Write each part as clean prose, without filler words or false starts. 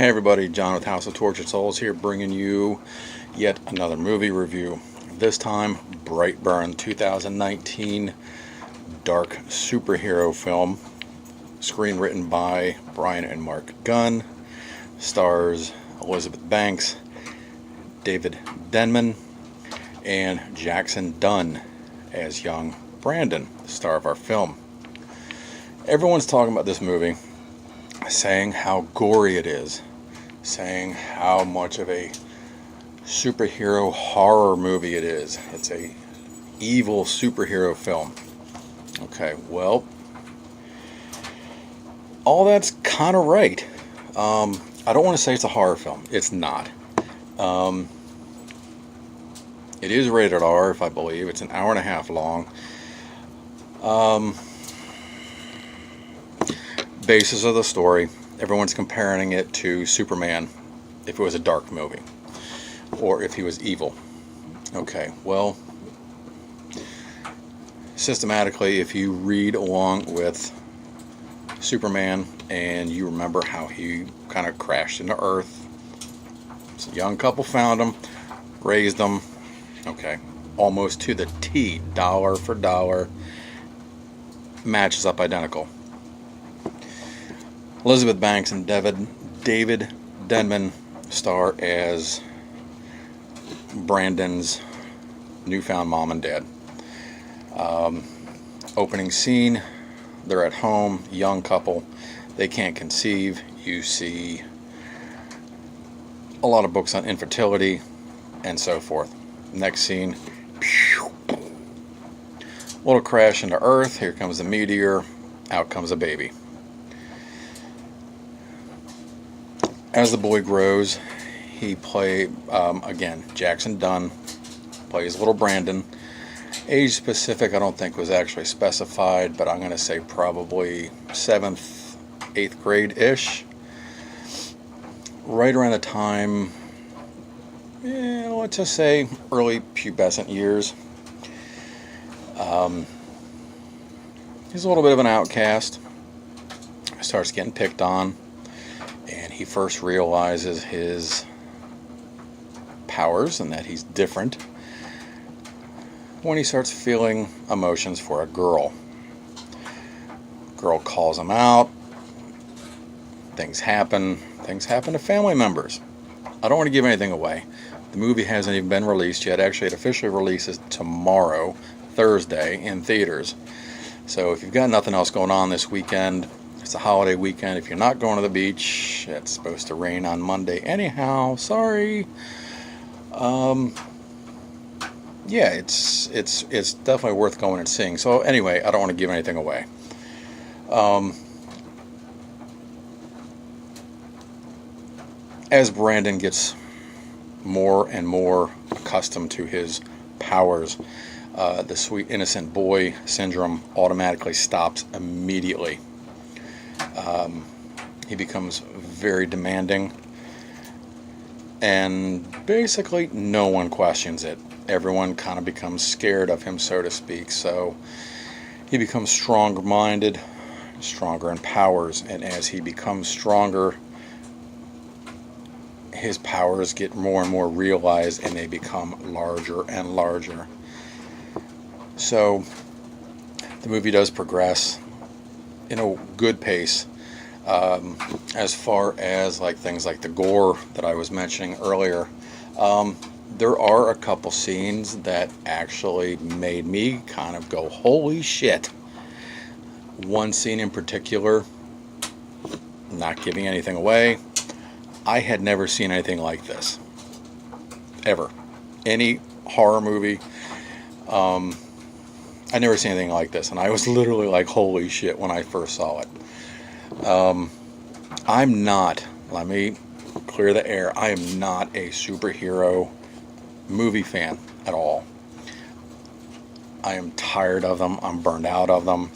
Hey everybody, John with House of Tortured Souls here, bringing you yet another movie review. This time, Brightburn 2019 dark superhero film, screenwritten by Brian and Mark Gunn, stars Elizabeth Banks, David Denman, and Jackson Dunn as young Brandon, the star of our film. Everyone's talking about this movie, saying how gory it is, saying how much of a superhero horror movie it is. It's a evil superhero film. Okay, well, all that's kind of right. I don't want to say it's a horror film. It's not. It is rated R, if I believe. It's an hour and a half long. Basis of the story, everyone's comparing it to Superman if it was a dark movie or if he was evil. Okay, well, systematically, if you read along with Superman and you remember how he kind of crashed into Earth, a young couple found him, raised him, okay, almost to the T, dollar for dollar, matches up identical. Elizabeth Banks and David Denman star as Brandon's newfound mom and dad. Opening scene, they're at home, young couple, they can't conceive. You see a lot of books on infertility and so forth. Next scene, little crash into Earth, here comes the meteor, out comes a baby. As the boy grows, he again, Jackson Dunn plays little Brandon. Age specific, I don't think was actually specified, but I'm going to say probably 7th, 8th grade-ish. Right around the time, let's just say early pubescent years. He's a little bit of an outcast. Starts getting picked on. And he first realizes his powers and that he's different when he starts feeling emotions for a girl. Girl calls him out. Things happen to family members. I don't want to give anything away. The movie hasn't even been released yet. Actually, it officially releases tomorrow, Thursday, in theaters. So if you've got nothing else going on this weekend, it's a holiday weekend. If you're not going to the beach, it's supposed to rain on Monday anyhow. Sorry. Yeah, it's definitely worth going and seeing. So anyway, I don't want to give anything away. As Brandon gets more and more accustomed to his powers, the sweet innocent boy syndrome automatically stops immediately. He becomes very demanding, and basically no one questions it. Everyone kind of becomes scared of him, so to speak. So he becomes stronger-minded, stronger in powers, and as he becomes stronger, his powers get more and more realized, and they become larger and larger. So the movie does progress in a good pace. As far as things like the gore that I was mentioning earlier, there are a couple scenes that actually made me kind of go, holy shit. One scene in particular, not giving anything away, I had never seen anything like this ever. Any horror movie, I never seen anything like this, and I was literally like, holy shit, when I first saw it. I'm not, let me clear the air, I am not a superhero movie fan at all. I am tired of them. I'm burned out of them.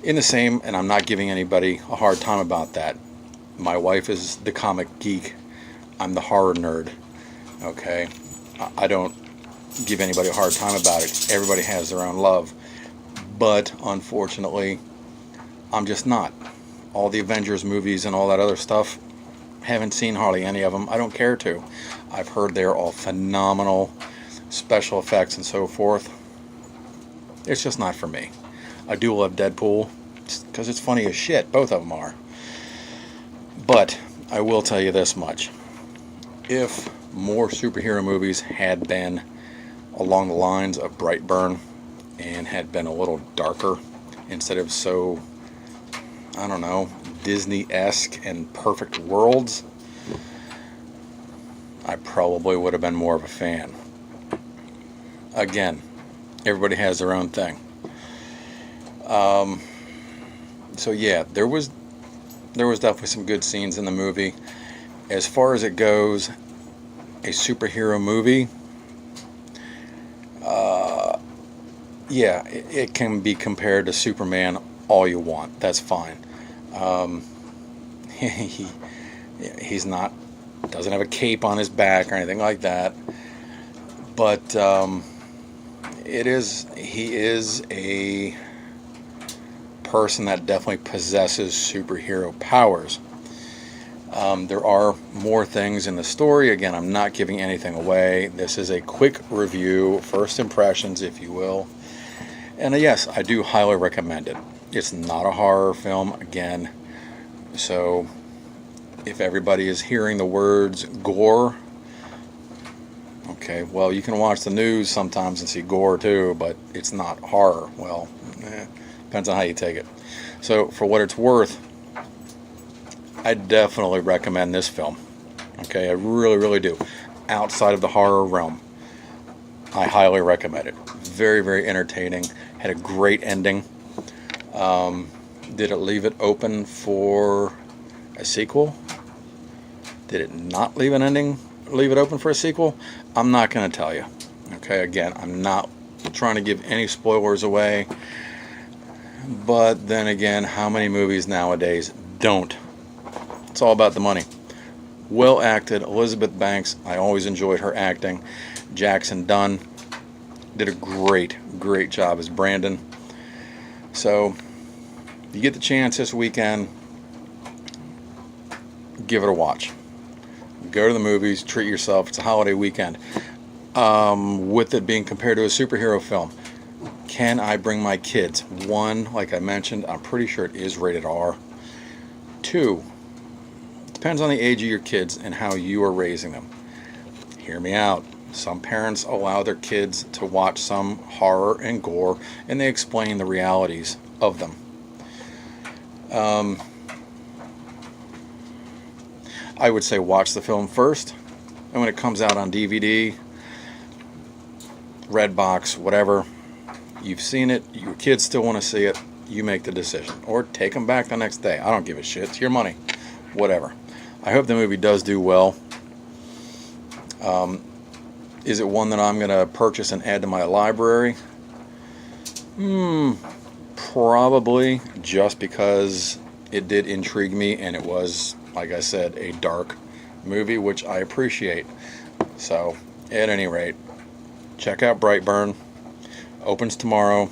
And I'm not giving anybody a hard time about that. My wife is the comic geek. I'm the horror nerd. Okay? I don't give anybody a hard time about it. Everybody has their own love. But unfortunately, I'm just not. All the Avengers movies and all that other stuff, Haven't seen hardly any of them. I don't care to. I've heard they're all phenomenal, special effects and so forth. It's just not for me. I do love Deadpool because it's funny as shit. Both of them are. But I will tell you this much. If more superhero movies had been along the lines of Brightburn and had been a little darker instead of so, I don't know, Disney-esque and perfect worlds, I probably would have been more of a fan. Again, everybody has their own thing. So yeah, there was definitely some good scenes in the movie. As far as it goes, a superhero movie, yeah, it can be compared to Superman all you want. That's fine. He's not, doesn't have a cape on his back or anything like that. But he is a person that definitely possesses superhero powers. There are more things in the story. Again, I'm not giving anything away. This is a quick review, first impressions, if you will. And yes, I do highly recommend it. It's not a horror film, again. So, if everybody is hearing the words gore, okay, well, you can watch the news sometimes and see gore too, but it's not horror. Well, depends on how you take it. So, for what it's worth, I definitely recommend this film. Okay, I really, really do. Outside of the horror realm, I highly recommend it. Very, very entertaining. Had a great ending. Did it leave it open for a sequel? Did it not leave it open for a sequel? I'm not going to tell you. Okay, again, I'm not trying to give any spoilers away. But then again, how many movies nowadays don't? It's all about the money. Well acted. Elizabeth Banks, I always enjoyed her acting. Jackson Dunn did a great, great job as Brandon. So, you get the chance this weekend, give it a watch. Go to the movies, treat yourself. It's a holiday weekend. With it being compared to a superhero film, can I bring my kids? One, like I mentioned, I'm pretty sure it is rated R. Two, depends on the age of your kids and how you are raising them. Hear me out. Some parents allow their kids to watch some horror and gore, and they explain the realities of them. I would say watch the film first, and when it comes out on DVD, Redbox, whatever, you've seen it, your kids still want to see it, you make the decision. Or take them back the next day. I don't give a shit. It's your money. Whatever. I hope the movie does do well. Is it one that I'm going to purchase and add to my library? Probably, just because it did intrigue me, and it was, like I said, a dark movie, which I appreciate. So, at any rate, check out Brightburn. Opens tomorrow.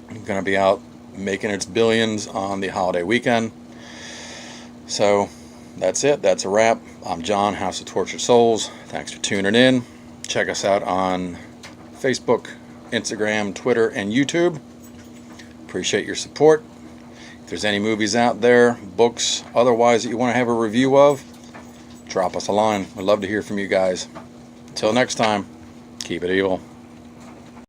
Going to be out making its billions on the holiday weekend. So, that's it. That's a wrap. I'm John, House of Tortured Souls. Thanks for tuning in. Check us out on Facebook, Instagram, Twitter, and YouTube. Appreciate your support. If there's any movies out there, books, otherwise that you want to have a review of, drop us a line. We'd love to hear from you guys. Until next time, keep it evil.